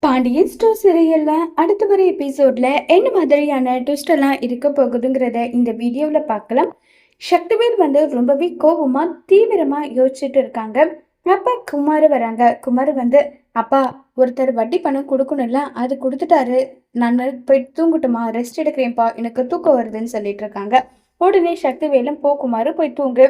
Pandian store சீரியல்ல அடுத்த வர எபிசோட்ல என்ன மாதிரியான ட்விஸ்ட் எல்லாம் இருக்க போகுதுங்கிறத இந்த வீடியோவில் பார்க்கலாம். சக்திவேல் வந்து ரொம்பவே கோபமா தீவிரமா யோசிச்சுட்டு இருக்காங்க. அப்பா குமார் வராங்க. குமார் வந்து அப்பா ஒருத்தர் வட்டி பணம் கொடுக்கணும்ல, அது கொடுத்துட்டாரு. நான் போய் தூங்கட்டுமா, ரெஸ்ட் எடுக்கிறேன்ப்பா, எனக்கு தூக்கம் வருதுன்னு சொல்லிட்டு இருக்காங்க. உடனே சக்திவேலும் போ குமார் போய் தூங்கு,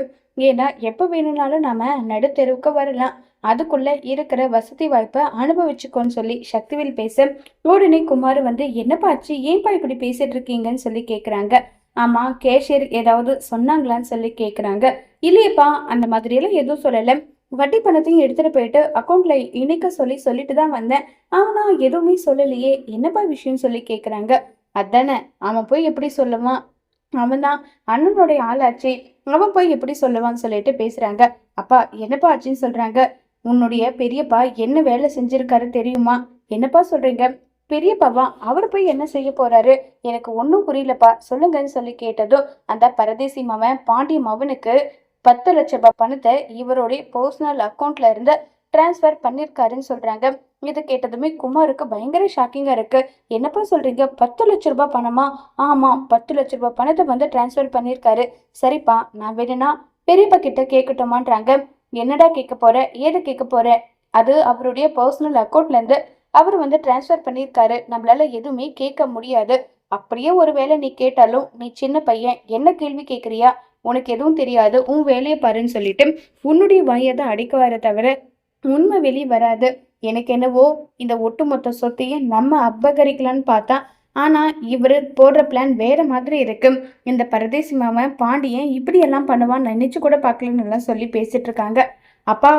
ஏன்னா எப்போ வேணும்னாலும் நாம நடுத்தெருவுக்கு வரலாம், அதுக்குள்ள இருக்கிற வசதி வாய்ப்பை அனுபவிச்சுக்கோன்னு சொல்லி சக்திவேல் பேச, உடனே குமார் வந்து என்னப்பா ஆச்சு, ஏன்பா இப்படி பேசிட்டு இருக்கீங்கன்னு சொல்லி கேக்குறாங்க. ஆமா, கேஷியர் ஏதாவது சொன்னாங்களான்னு சொல்லி கேக்குறாங்க. இல்லையப்பா, அந்த மாதிரி எல்லாம் எதுவும் சொல்லல, வட்டி பணத்தையும் எடுத்துட்டு போயிட்டு அக்கௌண்ட்ல இணைக்க சொல்லிட்டு தான் வந்தேன், அவனா எதுவுமே சொல்லலையே, என்னப்பா விஷயம் சொல்லி கேக்குறாங்க. அதானே, அவன் போய் எப்படி சொல்லுவான், அவன் தான் அண்ணனுடைய ஆளாச்சு, அவன் போய் எப்படி சொல்லுவான்னு சொல்லிட்டு பேசுறாங்க. அப்பா என்னப்பா ஆச்சுன்னு சொல்றாங்க. உன்னுடைய பெரியப்பா என்ன வேலை செஞ்சிருக்காரு தெரியுமா? என்னப்பா சொல்றீங்க? பெரியப்பாவா? அவர் போய் என்ன செய்ய போறாரு? எனக்கு ஒன்றும் புரியலப்பா, சொல்லுங்கன்னு சொல்லி கேட்டதும் அந்த பரதேசி மவன் பாண்டிய மவனுக்கு 10 லட்ச ரூபாய் பணத்தை இவருடைய பர்சனல் அக்கௌண்ட்ல இருந்து டிரான்ஸ்ஃபர் பண்ணிருக்காருன்னு சொல்றாங்க. இதை கேட்டதுமே குமாருக்கு பயங்கர ஷாக்கிங்கா இருக்கு. என்னப்பா சொல்றீங்க, 10 லட்ச ரூபாய் பணமா? ஆமா, 10 லட்ச ரூபாய் பணத்தை வந்து டிரான்ஸ்ஃபர் பண்ணிருக்காரு. சரிப்பா, நான் வேணும்னா பெரியப்பா கிட்ட கேட்கட்டுமான்றாங்க. என்னடா கேட்க போற, ஏது கேட்க போற, அது அவருடைய பர்சனல் அக்கௌண்ட்ல இருந்து அவர் வந்து டிரான்ஸ்ஃபர் பண்ணியிருக்காரு, நம்மளால எதுவுமே கேட்க முடியாது. அப்படியே ஒருவேளை நீ கேட்டாலும் நீ சின்ன பையன், என்ன கேள்வி கேட்குறியா, உனக்கு எதுவும் தெரியாது, உன் வேலையை பாருன்னு சொல்லிட்டு உன்னுடைய வாயை தான் அடிக்க வர தவிர உண்மை வெளியே வராது. எனக்கு என்னவோ இந்த ஒட்டுமொத்த சொத்தையும் நம்ம அபகரிக்கலான்னு பார்த்தா, ஆனா இவரு போடுற பிளான் வேற மாதிரி இருக்கு. இந்த பரதேசி மாமன் பாண்டியன் இப்படி எல்லாம் பண்ணுவான்னு நினைச்சு கூட பார்க்கலன்னு எல்லாம் சொல்லி பேசிட்டு இருக்காங்க. அப்பா,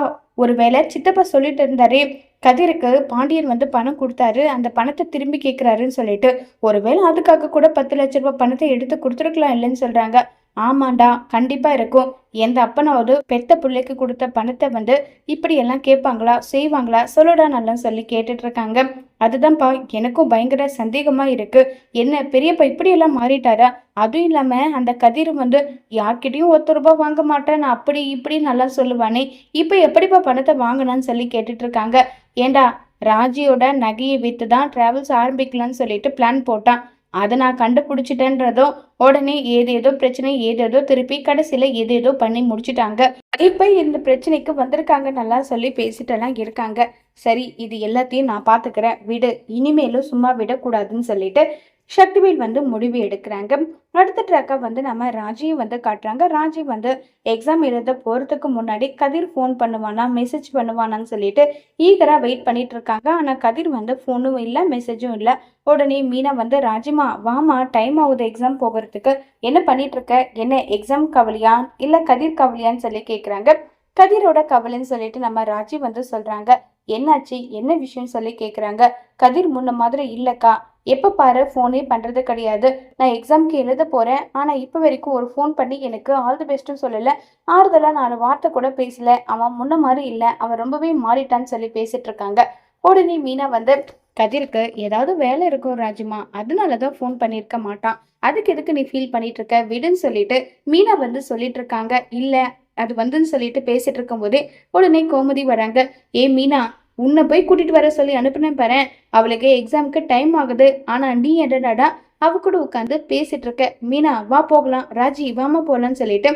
ஒருவேளை சித்தப்பா சொல்லிட்டு இருந்தாரே, கதிருக்கு பாண்டியன் வந்து பணம் கொடுத்தாரு, அந்த பணத்தை திரும்பி கேட்கிறாருன்னு சொல்லிட்டு, ஒருவேளை அதுக்காக கூட 10 லட்ச ரூபாய் பணத்தை எடுத்து கொடுத்துருக்கலாம் இல்லைன்னு சொல்றாங்க. ஆமாண்டா, கண்டிப்பா இருக்கும். எந்த அப்பனாவது பெத்த பிள்ளைக்கு கொடுத்த பணத்தை வந்து இப்படி எல்லாம் கேட்பாங்களா, செய்வாங்களா, சொல்லுடா நல்லா சொல்லி கேட்டுட்டு இருக்காங்க. அதுதான்ப்பா எனக்கும் பயங்கர சந்தேகமா இருக்கு. என்ன பெரியப்பா இப்படி எல்லாம் மாறிட்டாரா? அதுவும் இல்லாம அந்த கதிர் வந்து யார்கிட்டயும் 1 ரூபாய் வாங்க மாட்டேன், நான் அப்படி இப்படி நல்லா சொல்லுவானே, இப்ப எப்படிப்பா பணத்தை வாங்கினான்னு சொல்லி கேட்டுட்டு இருக்காங்க. ஏண்டா, ராஜியோட நகையை வித்து தான் டிராவல்ஸ் ஆரம்பிக்கலாம்னு சொல்லிட்டு பிளான் போட்டான், அதை நான் கண்டுபிடிச்சிட்டேன்றதும் உடனே ஏதேதோ பிரச்சனை, ஏதேதோ திருப்பி கடைசியில ஏதேதோ பண்ணி முடிச்சிட்டாங்க. இப்ப இந்த பிரச்சனைக்கு வந்திருக்காங்க நல்லா சொல்லி பேசிட்டெல்லாம் இருக்காங்க. சரி, இது எல்லாத்தையும் நான் பாத்துக்கிறேன், விடு, இனிமேலும் சும்மா விடக்கூடாதுன்னு சொல்லிட்டு சக்திவேல் வந்து முடிவு எடுக்கிறாங்க. அடுத்த ட்ராக்கை வந்து நம்ம ராஜியை வந்து காட்டுறாங்க. ராஜி வந்து எக்ஸாம் எழுத போறதுக்கு முன்னாடி கதிர் ஃபோன் பண்ணுவானா, மெசேஜ் பண்ணுவானான்னு சொல்லிட்டு ஈகரா வெயிட் பண்ணிட்டு இருக்காங்க. ஆனா கதிர் வந்து ஃபோனும் இல்லை, மெசேஜும் இல்லை. உடனே மீனா வந்து ராஜிமா வாமா, டைம் ஆகுது எக்ஸாம் போகிறதுக்கு, என்ன பண்ணிட்டு இருக்க, என்ன எக்ஸாம் கவலையா இல்ல கதிர் கவலையான்னு சொல்லி கேட்குறாங்க. கதிரோட கவலைன்னு சொல்லிட்டு நம்ம ராஜி வந்து சொல்றாங்க. என்னாச்சு, என்ன விஷயம் சொல்லி கேட்குறாங்க. கதிர் முன்ன மாதிரி இல்லைக்கா, எப்போ பாரு ஃபோனே பண்ணுறது கிடையாது, நான் எக்ஸாம்க்கு எழுத போகிறேன், ஆனால் இப்போ வரைக்கும் ஒரு ஃபோன் பண்ணி எனக்கு ஆல் தி பெஸ்ட்டும் சொல்லலை, ஆறுதலாக 4 வார்த்தை கூட பேசல, அவன் முன்ன மாதிரி இல்லை, அவன் ரொம்பவே மாறிட்டான்னு சொல்லி பேசிட்டு இருக்காங்க. உடனே மீனா வந்து கதிருக்கு ஏதாவது வேலை இருக்கும் ராஜிமா, அதனால தான் ஃபோன் பண்ணியிருக்க மாட்டான், அதுக்கு எதுக்கு நீ ஃபீல் பண்ணிட்டு இருக்க, விடுன்னு சொல்லிட்டு மீனா வந்து சொல்லிட்டு இருக்காங்க. இல்லை, அது வந்துன்னு சொல்லிட்டு பேசிட்டு இருக்கும் போதே உடனே கோமதி வராங்க. ஏ மீனா, உன்னை போய் கூட்டிட்டு வர சொல்லி அனுப்புனேன் பாரு, அவளுக்கு எக்ஸாமுக்கு டைம் ஆகுது, ஆனா நீ என்னடாடா அவ கூட உட்காந்து பேசிட்டு இருக்க, மீனா வா போகலாம், ராஜி வாமா போகலான்னு சொல்லிட்டு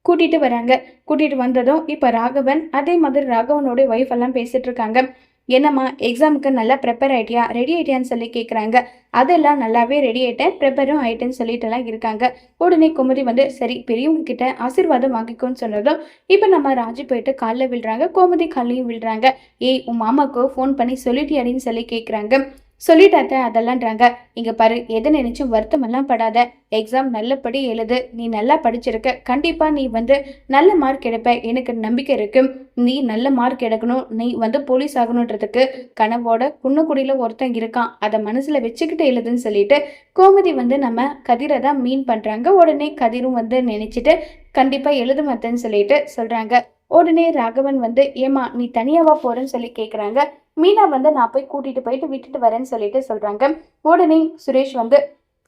கூட்டிட்டு வராங்க. கூட்டிட்டு வந்ததும் இப்ப ராகவன், அதே மாதிரி ராகவனோட ஒய்ஃப் எல்லாம் பேசிட்டு இருக்காங்க. என்னம்மா, எக்ஸாமுக்கு நல்லா ப்ரிப்பேர் ஆயிட்டியா, ரெடி ஆயிட்டியான்னு சொல்லி கேட்குறாங்க. அதெல்லாம் நல்லாவே ரெடி ஆயிட்டேன், ப்ரிப்பேரும் ஆயிட்டேன்னு சொல்லிட்டு எல்லாம் இருக்காங்க. உடனே குமரி வந்து சரி பெரியவங்க கிட்ட ஆசீர்வாதம் வாங்கிக்கோன்னு சொன்னதும் இப்போ நம்ம ராஜி போயிட்டு காலில் விழுறாங்க, கோமதி காலையும் விழுறாங்க. ஏய், உன் மாமாவுக்கு ஃபோன் பண்ணி சொல்லிட்டியாடின்னு சொல்லி கேட்குறாங்க. சொல்லிட்டாத்த அதெல்லாம்ன்றாங்க. இங்க பாரு, எதை நினைச்சும் வருத்தம் எல்லாம் படாத, எக்ஸாம் நல்லபடி எழுது, நீ நல்லா படிச்சிருக்க, கண்டிப்பா நீ வந்து நல்ல மார்க் எடுப்ப, எனக்கு நம்பிக்கை இருக்கு, நீ நல்ல மார்க் எடுக்கணும், நீ வந்து போலீஸ் ஆகணுன்றதுக்கு கனவோட குன்னக்குடியில ஒருத்தன் இருக்கான், அதை மனசுல வச்சுக்கிட்டு எழுதுன்னு சொல்லிட்டு கோமதி வந்து நம்ம கதிரை தான் மீன் பண்றாங்க. உடனே கதிரும் வந்து நினைச்சிட்டு கண்டிப்பா எழுத மாட்டேன்னு சொல்லிட்டு சொல்றாங்க. உடனே ராகவன் வந்து ஏமா நீ தனியாவா போறேன்னு சொல்லி கேக்குறாங்க. மீனா வந்து நான் போய் கூட்டிட்டு போயிட்டு விட்டுட்டு வரேன்னு சொல்லிட்டு சொல்றாங்க. உடனே சுரேஷ் வந்து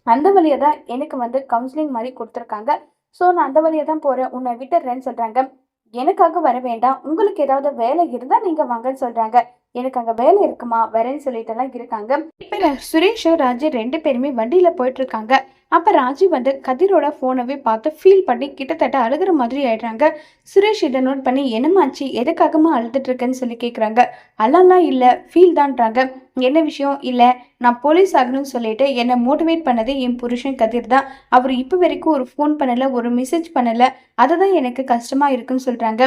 அந்த வழியை தான் எனக்கு வந்து கவுன்சிலிங் மாதிரி கொடுத்துருக்காங்க, ஸோ நான் அந்த வழியை தான் போறேன், உன்னை விட்டுடுறேன்னு சொல்றாங்க. எனக்காக வர வேண்டாம், உங்களுக்கு ஏதாவது வேலை இருந்தா நீங்க வாங்கன்னு சொல்றாங்க. எனக்கு அங்க வேலை இருக்குமா வரேன்னு சொல்லிட்டு எல்லாம் இருக்காங்க. இப்ப சுரேஷும் ராஜு 2 பேருமே வண்டியில போயிட்டு இருக்காங்க. அப்ப ராஜி வந்து கதிரோட போனவே பார்த்து ஃபீல் பண்ணி கிட்டத்தட்ட அழுகிற மாதிரி ஆயிடுறாங்க. சுரேஷ் இதை நோட் பண்ணி என்னமாச்சு எதுக்காகமா அழுதுட்டு இருக்கேன்னு சொல்லி கேக்குறாங்க. அழலாம் இல்ல ஃபீல் தான்றாங்க. என்ன விஷயம் இல்ல, நான் போலீஸ் ஆகணும்னு சொல்லிட்டு என்னை மோட்டிவேட் பண்ணது என் புருஷன் கதிர் தான். அவர் இப்போ வரைக்கும் ஒரு ஃபோன் பண்ணல, ஒரு மெசேஜ் பண்ணல. அதுதான் எனக்கு கஷ்டமா இருக்குன்னு சொல்றாங்க.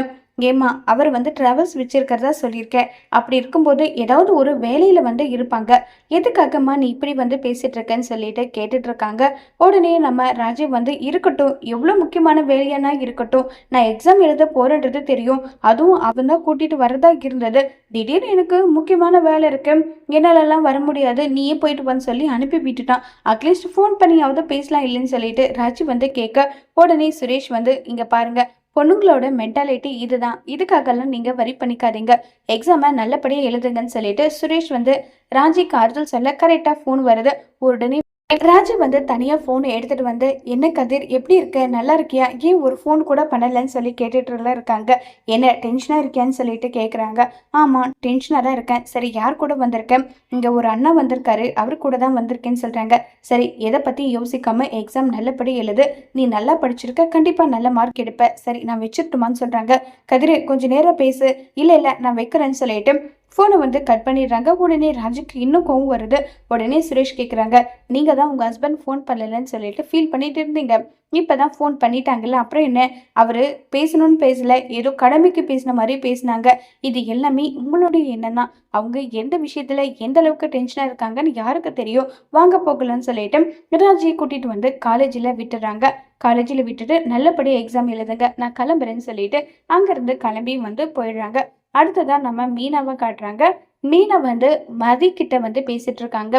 ஏமா அவர் வந்து டிராவல்ஸ் வச்சிருக்கிறதா சொல்லியிருக்கேன். அப்படி இருக்கும்போது ஏதாவது ஒரு வேலையில வந்து இருப்பாங்க. எதுக்காகம்மா நீ இப்படி வந்து பேசிட்டு இருக்கேன்னு சொல்லிட்டு கேட்டுட்டு இருக்காங்க. உடனே நம்ம ராஜீவ் வந்து இருக்கட்டும், எவ்வளோ முக்கியமான வேலையானா இருக்கட்டும், நான் எக்ஸாம் எழுத போறேன்றது தெரியும். அதுவும் அவன் தான் கூட்டிட்டு வரதா இருந்தது. திடீர்னு எனக்கு முக்கியமான வேலை இருக்கு, என்னாலலாம் வர முடியாது, நீயே போயிட்டு வந்து சொல்லி அனுப்பி விட்டுட்டான். அட்லீஸ்ட் ஃபோன் பண்ணியாவது பேசலாம் இல்லைன்னு சொல்லிட்டு ராஜீவ் வந்து கேட்க, உடனே சுரேஷ் வந்து இங்க பாருங்க, பொண்ணுங்களோட மென்டாலிட்டி இதுதான், இதுக்காகலாம் நீங்க வரி பண்ணிக்காதீங்க, எக்ஸாமை நல்லபடியாக எழுதுங்கன்னு சொல்லிட்டு சுரேஷ் வந்து ராஜிக்கு ஆறுதல் சொல்ல கரெக்டாக ஃபோன் வருது. உடனே ராஜு வந்து தனியா ஃபோனை எடுத்துட்டு வந்து, என்ன கதிர் எப்படி இருக்க, நல்லா இருக்கியா, ஏன் ஒரு ஃபோன் கூட பண்ணலன்னு சொல்லி கேட்டுட்டுல இருக்காங்க. என்ன டென்ஷனா இருக்கியான்னு சொல்லிட்டு கேட்குறாங்க. ஆமா டென்ஷனாக தான் இருக்கேன். சரி யார் கூட வந்திருக்கேன், இங்க ஒரு அண்ணா வந்திருக்காரு, அவர் கூட தான் வந்திருக்கேன்னு சொல்றாங்க. சரி எதை பத்தி யோசிக்காம எக்ஸாம் நல்லபடி எழுது, நீ நல்லா படிச்சிருக்க, கண்டிப்பா நல்ல மார்க் எடுப்ப, சரி நான் வச்சிருட்டுமான்னு சொல்றாங்க. கதிர் கொஞ்ச நேரம் பேசு. இல்ல நான் வைக்கிறேன்னு சொல்லிட்டு ஃபோனை வந்து கட் பண்ணிடுறாங்க. உடனே ராஜுக்கு இன்னும் கோவம் வருது. உடனே சுரேஷ் கேட்குறாங்க, நீங்கள் தான் உங்கள் ஹஸ்பண்ட் ஃபோன் பண்ணலன்னு சொல்லிட்டு ஃபீல் பண்ணிட்டு இருந்தீங்க, இப்போ தான் ஃபோன் பண்ணிட்டாங்கல்ல, அப்புறம் என்ன, அவர் பேசணும்னு பேசல, ஏதோ கடமைக்கு பேசின மாதிரி பேசினாங்க, இது எல்லாமே உங்களுடைய எண்ணம் தான். அவங்க எந்த விஷயத்தில் எந்த அளவுக்கு டென்ஷனாக இருக்காங்கன்னு யாருக்கு தெரியும், வாங்க போகலன்னு சொல்லிட்டு ராஜியை கூட்டிகிட்டு வந்து காலேஜில் விட்டுறாங்க. காலேஜில் விட்டுட்டு நல்லபடியாக எக்ஸாம் எழுதுங்க, நான் கிளம்புறேன்னு சொல்லிட்டு அங்கேருந்து கிளம்பி வந்து போயிடுறாங்க. அடுத்ததா நம்ம மீனாவை காட்டுறாங்க. மீனா வந்து மதி கிட்ட வந்து பேசிட்டு இருக்காங்க.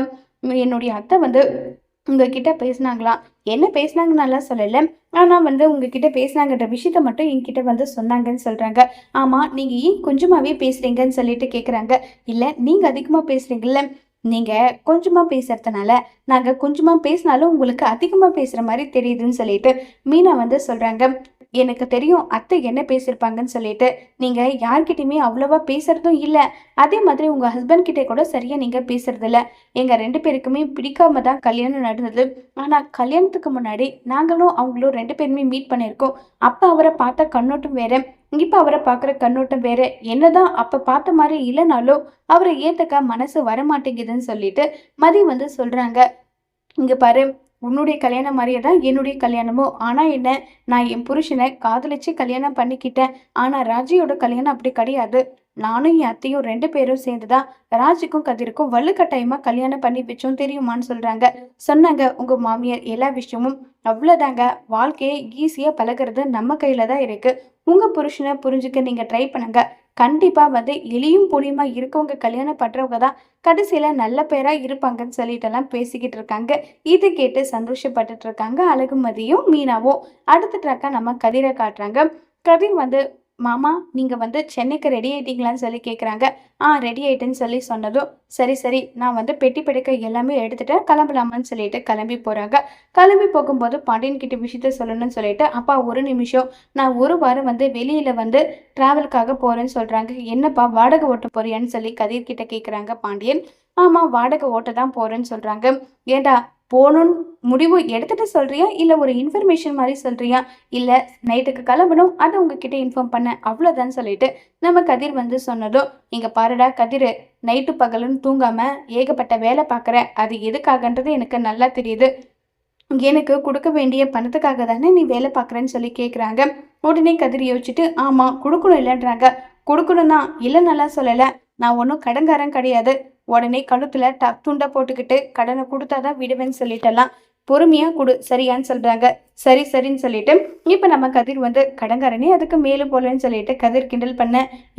என்னுடைய அத்தை வந்து உங்ககிட்ட பேசினாங்களாம். என்ன பேசினாங்கன்னெல்லாம் சொல்லலை, ஆனால் வந்து உங்ககிட்ட பேசினாங்கன்ற விஷயத்த மட்டும் என்கிட்ட வந்து சொன்னாங்கன்னு சொல்கிறாங்க. ஆமாம் நீங்கள் ஏன் கொஞ்சமாகவே பேசுகிறீங்கன்னு சொல்லிட்டு கேட்குறாங்க. இல்லை நீங்கள் அதிகமாக பேசுகிறீங்கல்ல, நீங்கள் கொஞ்சமாக பேசுறதுனால நாங்கள் கொஞ்சமாக பேசினாலும் உங்களுக்கு அதிகமாக பேசுகிற மாதிரி தெரியுதுன்னு சொல்லிட்டு மீனா வந்து சொல்கிறாங்க. எனக்கு தெரியும் அத்தை என்ன பேசியிருப்பாங்கன்னு சொல்லிட்டு, நீங்கள் யார்கிட்டையுமே அவ்வளோவா பேசுறதும் இல்லை, அதே மாதிரி உங்கள் ஹஸ்பண்ட் கிட்டே கூட சரியாக நீங்கள் பேசுறதில்ல. எங்கள் 2 பேருக்குமே பிடிக்காம தான் கல்யாணம் நடந்தது. ஆனால் கல்யாணத்துக்கு முன்னாடி நாங்களும் அவங்களும் 2 பேருமே மீட் பண்ணியிருக்கோம். அப்போ அவரை பார்த்த கண்ணோட்டம் வேற, இப்போ அவரை பார்க்குற கண்ணோட்டம் வேற. என்னதான் அப்போ பார்த்த மாதிரி இல்லைனாலும் அவரை ஏற்றுக்க மனசு வரமாட்டேங்குதுன்னு சொல்லிட்டு மதி வந்து சொல்கிறாங்க. இங்கே பாரு, உன்னுடைய கல்யாணம் மாதிரியே தான் என்னுடைய கல்யாணமும். ஆனால் என்ன, நான் என் புருஷனை காதலிச்சு கல்யாணம் பண்ணிக்கிட்டேன். ஆனால் ராஜியோட கல்யாணம் அப்படி கிடையாது. நானும் என் அத்தையும் 2 பேரும் சேர்ந்து தான் ராஜுக்கும் கதிருக்கும் வலுக்கட்டாயமாக கல்யாணம் பண்ணி வச்சோம் தெரியுமான்னு சொல்கிறாங்க. சொன்னாங்க உங்கள் மாமியார் எல்லா விஷயமும். அவ்வளோதாங்க, வாழ்க்கையை ஈஸியாக பழகிறது நம்ம கையில் தான் இருக்குது. உங்கள் புருஷனை புரிஞ்சுக்க நீங்கள் ட்ரை பண்ணுங்க. கண்டிப்பாக வந்து எளியும் புளியுமா இருக்கவங்க கல்யாணம் பண்ணுறவங்க தான் கடைசியில் நல்ல பேராக இருப்பாங்கன்னு சொல்லிட்டெல்லாம் பேசிக்கிட்டு இருக்காங்க. இது கேட்டு சந்தோஷப்பட்டுட்டு இருக்காங்க அழகுமதியும் மீனாவும். அடுத்த ட்ராக்கா நம்ம கதிரை காட்டுறாங்க. கதிர் வந்து மாமா நீங்கள் வந்து சென்னைக்கு ரெடி ஆகிட்டீங்களான்னு சொல்லி கேட்குறாங்க. ரெடி ஆகிட்டேன்னு சொல்லி சொன்னதும் சரி சரி நான் வந்து பெட்டி படுக்க எல்லாமே எடுத்துகிட்டு கிளம்பலாமான்னு சொல்லிட்டு கிளம்பி போகிறாங்க. கிளம்பி போகும்போது பாண்டியன் கிட்ட விஷயத்த சொல்லணும்னு சொல்லிட்டு அப்பா ஒரு நிமிஷம், நான் ஒரு வாரம் வந்து வெளியில் வந்து ட்ராவலுக்காக போகிறேன்னு சொல்கிறாங்க. என்னப்பா வாடகை ஓட்ட போறியான்னு சொல்லி கதிர் கிட்ட கேட்குறாங்க பாண்டியன். ஆமாம் வாடகை ஓட்ட தான் போகிறேன்னு சொல்கிறாங்க. ஏண்டா போகணுன்னு முடிவு எடுத்துகிட்டு சொல்கிறியா, இல்லை ஒரு இன்ஃபர்மேஷன் மாதிரி சொல்கிறியா, இல்லை நைட்டுக்கு கிளம்பணும் அதை உங்ககிட்ட இன்ஃபார்ம் பண்ண அவ்வளோதான்னு சொல்லிட்டு நம்ம கதிர் வந்து சொன்னதும், இங்கே பாருடா கதிர், நைட்டு பகலுன்னு தூங்காமல் ஏகப்பட்ட வேலை பார்க்குற, அது எதுக்காகன்றது எனக்கு நல்லா தெரியுது. எனக்கு கொடுக்க வேண்டிய பணத்துக்காக தானே நீ வேலை பார்க்குறேன்னு சொல்லி கேட்குறாங்க. உடனே கதிர் யோசிச்சுட்டு ஆமாம் கொடுக்கணும் இல்லைன்றாங்க. கொடுக்கணும் தான், இல்லை நல்லா சொல்லலை, நான் ஒன்றும் கடன்காரன் கிடையாது. உடனே கழுத்துல துண்டை போட்டுக்கிட்டு கடனை கொடுத்தாதான் விடுவேன்னு சொல்லிட்டெல்லாம் பொறுமையா கொடு சரியான்னு சொல்றாங்க. சரி சரின்னு சொல்லிட்டு இப்ப நம்ம கதிர் வந்து கடன்காரனே அதுக்கு மேலும் போலன்னு சொல்லிட்டு கதிர் கிண்டல் பண்ண,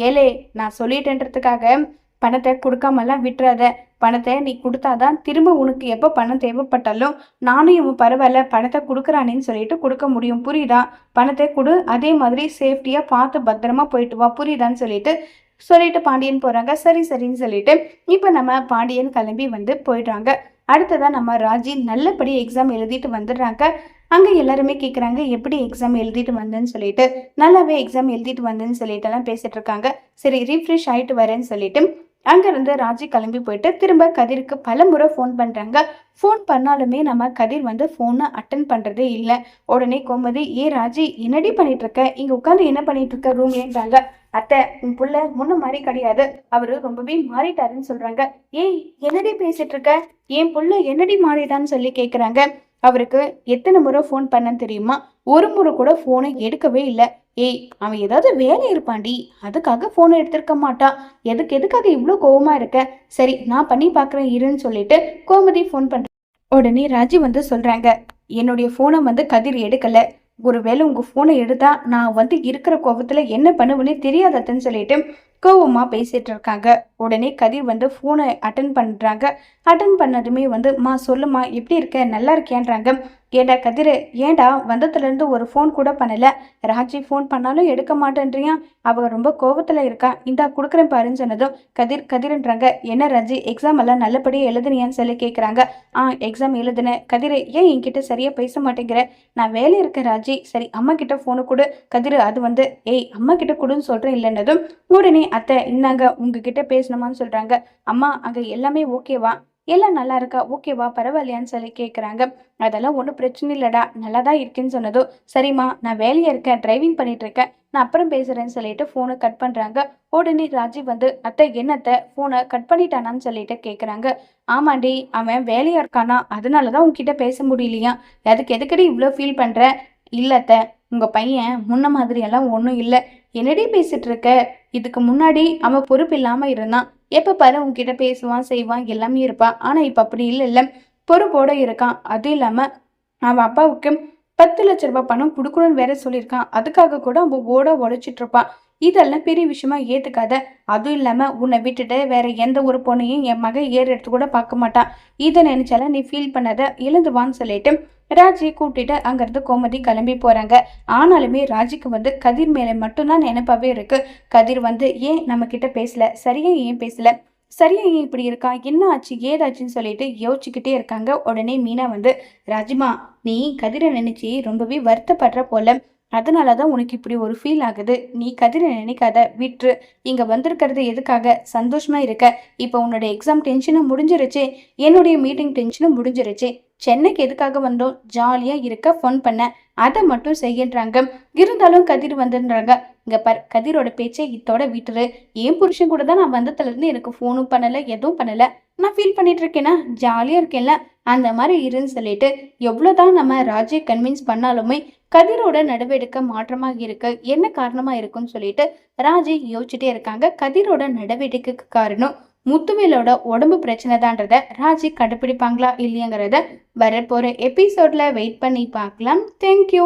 ஏலே நான் சொல்லிட்டேன்றதுக்காக பணத்தை கொடுக்காமலாம் விட்டுறாத, பணத்தை நீ கொடுத்தாதான் திரும்ப உனக்கு எப்போ பணம் தேவைப்பட்டாலும் நானும் இவன் பரவாயில்ல பணத்தை கொடுக்குறானேன்னு சொல்லிட்டு கொடுக்க முடியும், புரியுதா, பணத்தை கொடு, அதே மாதிரி சேஃப்டியாக பார்த்து பத்திரமா போயிட்டு வா புரியுதான்னு சொல்லிட்டு பாண்டியன் போகிறாங்க. சரி சரின்னு சொல்லிட்டு இப்போ நம்ம பாண்டியன் கிளம்பி வந்து போயிடுறாங்க. அடுத்ததான் நம்ம ராஜி நல்லபடி எக்ஸாம் எழுதிட்டு வந்துடுறாங்க. அங்கே எல்லாருமே கேட்குறாங்க எப்படி எக்ஸாம் எழுதிட்டு வந்தேன்னு சொல்லிட்டு. நல்லாவே எக்ஸாம் எழுதிட்டு வந்தேன்னு சொல்லிட்டு எல்லாம் பேசிட்டு இருக்காங்க. சரி ரீஃப்ரெஷ் ஆகிட்டு வரேன்னு சொல்லிட்டு அங்கிருந்து ராஜி கிளம்பி போயிட்டு திரும்ப கதிருக்கு பல முறை ஃபோன் பண்றாங்க. ஃபோன் பண்ணாலுமே நம்ம கதிர் வந்து ஃபோனை அட்டன் பண்றதே இல்லை. உடனே கோமதி, ஏ ராஜி, என்னடி பண்ணிட்டு இருக்க, இங்க உட்காந்து என்ன பண்ணிட்டு இருக்க ரூம்லேன்றாங்க. அத்தை, உன் புள்ள முன்ன மாதிரி கிடையாது, அவரு ரொம்பவே மாறிட்டாருன்னு சொல்றாங்க. ஏய், என்னடி பேசிட்டு இருக்க, என் புள்ள என்னடி மாறிட்டான்னு சொல்லி கேக்குறாங்க. அவருக்கு எத்தனை முறை ஃபோன் பண்ணன்னு தெரியுமா? ஒரு முறை கூட ஃபோனை எடுக்கவே இல்லை. ஏய், அவன் ஏதாவது வேலை இருப்பான்டி, அதுக்காக ஃபோனை எடுத்திருக்க மாட்டான். எதுக்காக இவ்வளோ கோவமா இருக்க? சரி, நான் பண்ணி பார்க்குறேன் இருன்னு சொல்லிட்டு கோமதி ஃபோன் பண்ற. உடனே ராஜி வந்து சொல்றாங்க, என்னுடைய ஃபோனை வந்து கதிர் எடுக்கல. ஒருவேளை உங்க ஃபோனை எடுத்தா நான் வந்து இருக்கிற கோபத்துல என்ன பண்ணுவேன்னு தெரியாததுன்னு சொல்லிட்டு கோவமா பேசிட்டு இருக்காங்க. உடனே கதிர் வந்து ஃபோனை அட்டன் பண்றாங்க. அட்டன் பண்ணதுமே வந்து, மா சொல்லுமா, எப்படி இருக்க, நல்லா இருக்கியான்றாங்க. ஏண்டா கதிர், ஏண்டா வந்ததுலேருந்து ஒரு ஃபோன் கூட பண்ணல, ராஜி ஃபோன் பண்ணாலும் எடுக்க மாட்டேன்றியா, அவ ரொம்ப கோபத்துல இருக்கா, இந்தா கொடுக்குறேன் பாருன்னு சொன்னதும் கதிர்ன்றாங்க. என்ன ராஜி, எக்ஸாம் எல்லாம் நல்லபடியாக எழுதுனியான்னு சொல்லி கேட்குறாங்க. எக்ஸாம் எழுதுனேன். கதிர், ஏன் என்கிட்ட சரியா பேச மாட்டேங்கிற, நான் வேலை இருக்கேன் ராஜி, சரி அம்மா கிட்ட ஃபோனு கொடு. கதிர், அது வந்து, ஏய் அம்மா கிட்ட கொடுன்னு சொல்றேன் இல்லைன்னதும் உடனே அத்தை, இன்னாங்க உங்ககிட்ட பேசணுமான்னு சொல்றாங்க. அம்மா, அங்க எல்லாமே ஓகேவா, எல்லாம் நல்லா இருக்கா, ஓகேவா, பரவாயில்லையான்னு சொல்லி கேட்குறாங்க. அதெல்லாம் ஒன்றும் பிரச்சனை இல்லைடா, நல்லா தான் இருக்கேன்னு சொன்னதோ, சரிம்மா நான் வேலையாக இருக்கேன், டிரைவிங் பண்ணிட்டு இருக்கேன், நான் அப்புறம் பேசுகிறேன்னு சொல்லிட்டு ஃபோனை கட் பண்ணுறாங்க. உடனே ராஜீவ் வந்து, அத்தை என்னத்தை ஃபோனை கட் பண்ணிட்டானான்னு சொல்லிட்டு கேட்குறாங்க. ஆமாண்டி, அவன் வேலையாக இருக்கானா, அதனால தான் உங்ககிட்ட பேச முடியலையா, அதுக்கு எதுக்கடி இவ்வளோ ஃபீல் பண்ணுற? இல்லத்த, உங்கள் பையன் முன்ன மாதிரியெல்லாம் ஒன்றும் இல்லை. என்னடி பேசிட்டு இருக்க, இதுக்கு முன்னாடி அவன் பொறுப்பு இல்லாமல் இருந்தான், எப்போ பாரு உங்ககிட்ட பேசுவான் செய்வான் எல்லாமே இருப்பான். ஆனால் இப்போ அப்படி இல்லை, பொறுப்போடு இருக்கான். அதுவும் இல்லாமல் அவன் அப்பாவுக்கு 10 லட்ச ரூபாய் பணம் கொடுக்கணும்னு வேற சொல்லியிருக்கான். அதுக்காக கூட அவன் உழைச்சிட்டு இருப்பான். இதெல்லாம் பெரிய விஷயமா ஏத்துக்காத. அதுவும் இல்லாம உன்னை விட்டுட்டு வேற எந்த ஒரு பொண்ணையும் என் மகன் எடுத்து கூட பார்க்க மாட்டான். இதை நினைச்சால நீ ஃபீல் பண்ணாத, எழுந்துவான்னு சொல்லிட்டு ராஜி கூட்டிட்டு அங்கிருந்து கோமதி கிளம்பி போறாங்க. ஆனாலுமே ராஜிக்கு வந்து கதிர் மேல மட்டும்தான் நினைப்பாவே இருக்கு. கதிர் வந்து ஏன் நம்ம கிட்ட பேசல, சரியா ஏன் பேசல, சரியா ஏன் இப்படி இருக்கா, என்ன ஆச்சு ஏதாச்சுன்னு சொல்லிட்டு யோசிச்சுக்கிட்டே இருக்காங்க. உடனே மீனா வந்து, ராஜிமா, நீ கதிரை நினைச்சு ரொம்பவே வருத்தப்படுற போல, அதனாலதான் உனக்கு இப்படி ஒரு ஃபீல் ஆகுது. நீ கதிரை நினைக்காத, விட்டுரு. இங்க வந்திருக்கிறது எதுக்காக, சந்தோஷமா இருக்க. இப்போ உன்னோட எக்ஸாம் டென்ஷனும் முடிஞ்சிருச்சு, என்னுடைய மீட்டிங் டென்ஷனும் முடிஞ்சிருச்சு. சென்னைக்கு எதுக்காக வந்தோம், ஜாலியா இருக்க, ஃபன் பண்ண, அதை மட்டும் செய்யன்றாங்க. இருந்தாலும் கதிர் வந்துன்றாங்க. இங்க பார், கதிரோட பேச்சை இத்தோட விட்டுரு. என் புருஷன் கூட தான் நான் வந்ததுல இருந்து எனக்கு ஃபோனும் பண்ணல, எதுவும் பண்ணல, நான் ஃபீல் பண்ணிட்டு இருக்கேன்னா ஜாலியா இருக்கேன்ல, அந்த மாதிரி இருன்னு சொல்லிட்டு எவ்வளவுதான் நம்ம ராஜை கன்வின்ஸ் பண்ணாலுமே கதிரோட நடவடிக்கை மாற்றமாக இருக்கு. என்ன காரணமா இருக்குன்னு சொல்லிட்டு ராஜி யோசிச்சுட்டே இருக்காங்க. கதிரோட நடவடிக்கைக்கு காரணம் முத்துவேலோட உடம்பு பிரச்சனை தான்றத ராஜி கண்டுபிடிப்பாங்களா இல்லையாங்கிறத வரப்போற எபிசோட்ல வெயிட் பண்ணி பார்க்கலாம். தேங்க்யூ.